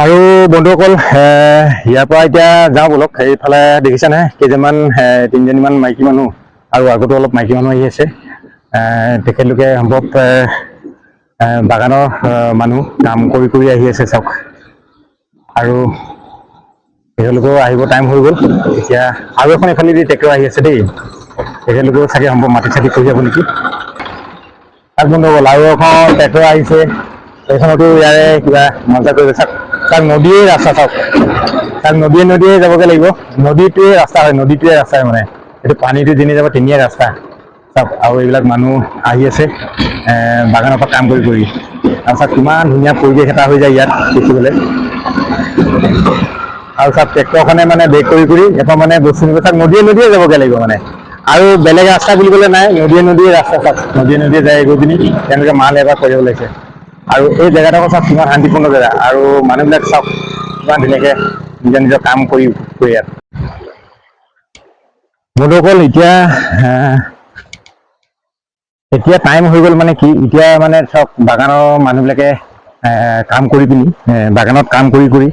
আৰু বন্ধুসকল ইয়াৰ পৰা এতিয়া যাওঁ বলক। সেইফালে দেখিছানে কেইজনমান তিনিজনীমান মাইকী মানুহ আৰু আগতো অলপ মাইকী মানুহ আহি আছে। তেখেতলোকে সম্ভৱ বাগানৰ মানুহ কাম কৰি কৰি আহি আছে চাওক। আৰু তেখেতলোকেও আহিব টাইম হৈ গ'ল। এতিয়া আৰু এখন এফালেদি ট্ৰেক্টৰ আহি আছে দেই। তেখেতলোকেও চাগে সম্ভৱ মাটি চাটি কৰি যাব নেকি। তাক বন্ধুসকল আৰু এখন ট্ৰেক্টৰ আহিছে। এইখনতো ইয়াৰে কিবা মজা কৰি চাওক। তাক নদীয়ে ৰাস্তা চাওক। তাক নদীয়ে যাবগৈ লাগিব। নদীটোৱে ৰাস্তা হয়, নদীটোৱে ৰাস্তাই মানে এইটো পানীটো যেনি যাব তেনিয়ে ৰাস্তা চাওক। আৰু এইবিলাক মানুহ আহি আছে বাগানৰ পৰা কাম কৰি কৰি। আৰু চাওক কিমান ধুনীয়া পৰিৱেশ এটা হৈ যায় ইয়াত দেখিবলৈ। আৰু চাওক ট্ৰেক্টৰখনে মানে ব্ৰেক কৰি কৰি এবাৰ মানে বস্তু নিব চাওক নদীয়ে যাবগৈ লাগিব মানে। আৰু বেলেগ ৰাস্তা বুলিবলৈ নাই, নদীয়ে ৰাস্তা চাওক। নদীয়ে যায় গৈ পিনি তেওঁলোকে মাল এবাৰ কৰিব লাগিছে। আৰু এই জেগাডোখৰ চাওক কিমান শান্তিপূৰ্ণ জেগা। আৰু মানুহবিলাক চাওক কিমান ধুনীয়াকৈ নিজৰ কাম কৰি ইয়াত। বন্ধুসকল এতিয়া টাইম হৈ গ'ল মানে কি, এতিয়া মানে চাওক বাগানৰ মানুহবিলাকে কাম কৰি পিনি বাগানত কাম কৰি কৰি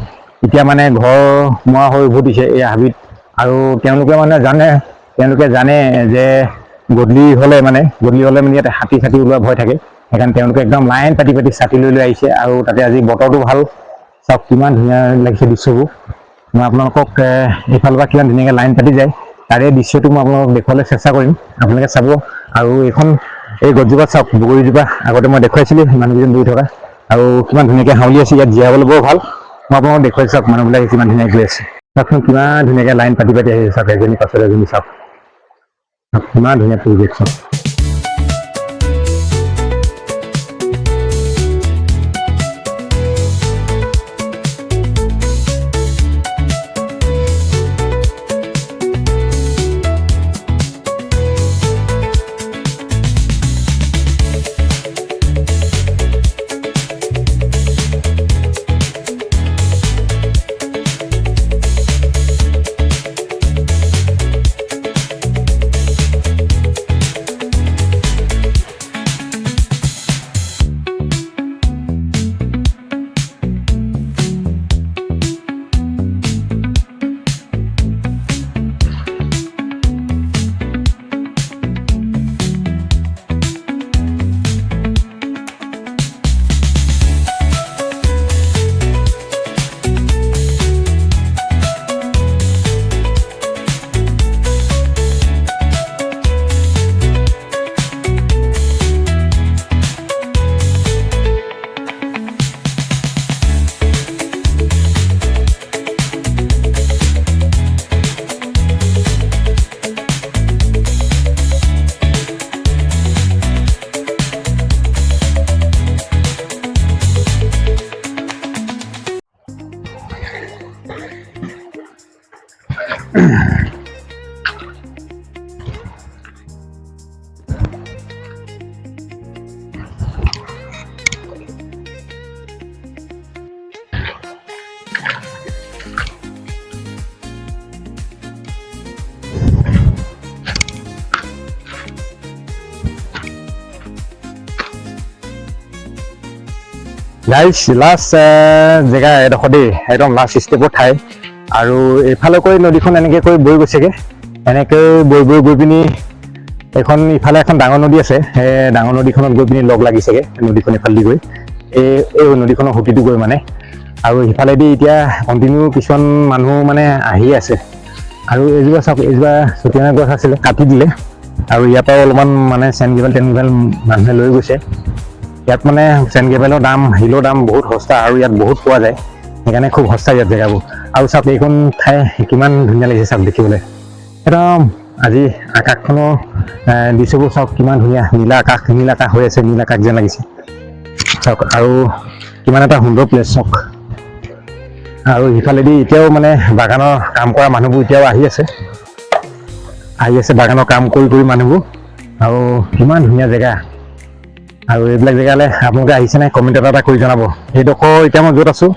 এতিয়া মানে ঘৰ সোমোৱা হৈ উভতিছে এই হাবিত। আৰু তেওঁলোকে জানে যে গধূলি হ'লে মানে ইয়াতে হাতী চাতি ওলোৱা ভয় থাকে। সেইকাৰণে তেওঁলোকে একদম লাইন পাতি ছাতি লৈ আহিছে। আৰু তাতে আজি বতৰটো ভাল চাওক কিমান ধুনীয়া লাগিছে দৃশ্যবোৰ। মই আপোনালোকক এইফালৰ পৰা কিমান ধুনীয়াকৈ লাইন পাতি যায় তাৰে দৃশ্যটো মই আপোনালোকক দেখুৱাবলৈ চেষ্টা কৰিম, আপোনালোকে চাব। আৰু এই গছজোপা চাওক, বগৰীজোপা আগতে মই দেখুৱাইছিলোঁ মানুহকেইজন বহি থকা। আৰু কিমান ধুনীয়াকৈ হাউলি আছে, ইয়াত জীয়াবলৈ বৰ ভাল। মই আপোনালোকক দেখুৱাইছোঁ চাওক মানুহবিলাকে কিমান ধুনীয়াকৈ গৈ আছে। চাওকচোন কিমান ধুনীয়াকৈ লাইন পাতি আহিছে চাওক, এজনী পাছত এজনী চাওক। কিমান ধুনীয়া পৰিৱেশ চাওক। লাষ্ট জেগা এডোখৰ দেই, একদম লাষ্ট ষ্টেপৰ ঠাই। আৰু এইফালকৈ নদীখন এনেকৈ কৰি বৈ গৈছেগৈ। এনেকৈ বৈ গৈ পিনি ইফালে এখন ডাঙৰ নদী আছে। সেই ডাঙৰ নদীখনত গৈ পিনি লগ লাগিছেগৈ নদীখন এইফালেদি গৈ। এই নদীখনৰ সুঁতিটো গৈ মানে। আৰু সিফালেদি এতিয়া কণ্টিনিউ কিছুমান মানুহ মানে আহি আছে। আৰু এইজোপা চাওক, এইজোপা চতিয়ানা গছ আছিলে, কাটি দিলে। আৰু ইয়াৰ পৰাও অলপমান মানে চেনগেভেল মানুহে লৈ গৈছে। ইয়াত মানে চেনগেভেলৰ দাম, শিলৰ দাম বহুত সস্তা আৰু ইয়াত বহুত পোৱা যায়। সেইকাৰণে খুব সস্তা ইয়াত জেগাবোৰ। আৰু চাওক এইখন ঠাই কিমান ধুনীয়া লাগিছে চাওক দেখিবলৈ। একদম আজি আকাশখনৰ দৃশ্যবোৰ চাওক কিমান ধুনীয়া। নীলা আকাশ হৈ আছে, নীল আকাশ যেন লাগিছে চাওক। আৰু কিমান এটা সুন্দৰ প্লেচ চাওক। আৰু সিফালেদি এতিয়াও মানে বাগানৰ কাম কৰা মানুহবোৰ এতিয়াও আহি আছে বাগানৰ কাম কৰি মানুহবোৰ। আৰু কিমান ধুনীয়া জেগা। আৰু এইবিলাক জেগালৈ আপোনালোকে আহিছে নাই কমেণ্ট এটা কৰি জনাব। এইডোখৰ এতিয়া মই য'ত আছোঁ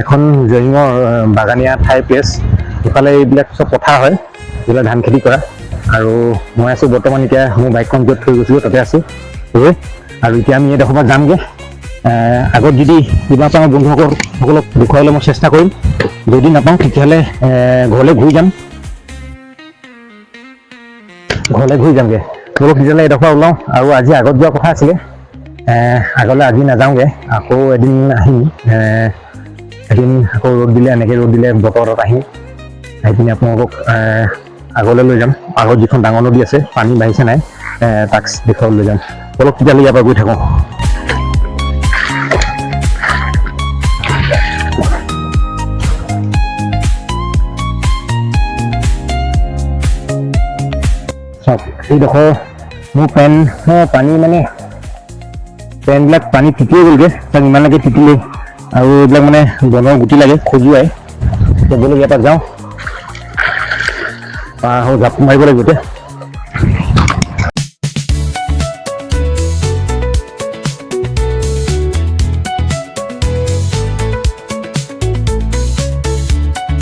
এখন জয়িঙৰ বাগানীয়া ঠাই প্লেচ। ইফালে এইবিলাক চব পথাৰ হয়, এইবিলাক ধান খেতি কৰা। আৰু মই আছোঁ বৰ্তমান এতিয়া মোৰ বাইকখন য'ত থৈ গৈছিলোঁ তাতে আছোঁ। আৰু এতিয়া আমি এইডোখৰ পৰা যামগৈ। আগত যদি কিবা পাওঁ বন্ধুসকলক দেখুৱাবলৈ মই চেষ্টা কৰিম, যদি নাপাওঁ তেতিয়াহ'লে ঘৰলৈ ঘূৰি যামগৈ। বলক তেতিয়াহ'লে এডোখৰ ওলাওঁ। আৰু আজি আগত যোৱা কথা আছিলে, আগলৈ আজি নাযাওঁগৈ, আকৌ এদিন আহিম। এদিন আকৌ ৰ'দ দিলে বতৰত আহিম, আহি পিনে আপোনালোকক আগলৈ লৈ যাম। আগত যিখন ডাঙৰ নদী আছে, পানী বাঢ়িছে নাই তাক দেখুৱাবলৈ লৈ যাম। বলক তেতিয়াহ'লে ইয়াৰ পৰা গৈ থাকোঁ। চাওক, এইডোখৰ মোৰ পানী মানে পেনবিলাক পানী তিতিয়ে গ'লগৈ, তাক ইমানলৈকে তিতিলে। আৰু এইবিলাক মানে বনৰ গুটি লাগে, খজুৱাই। বলক ইয়াৰ পৰা যাওঁ, জাপ মাৰিব লাগিব এতিয়া।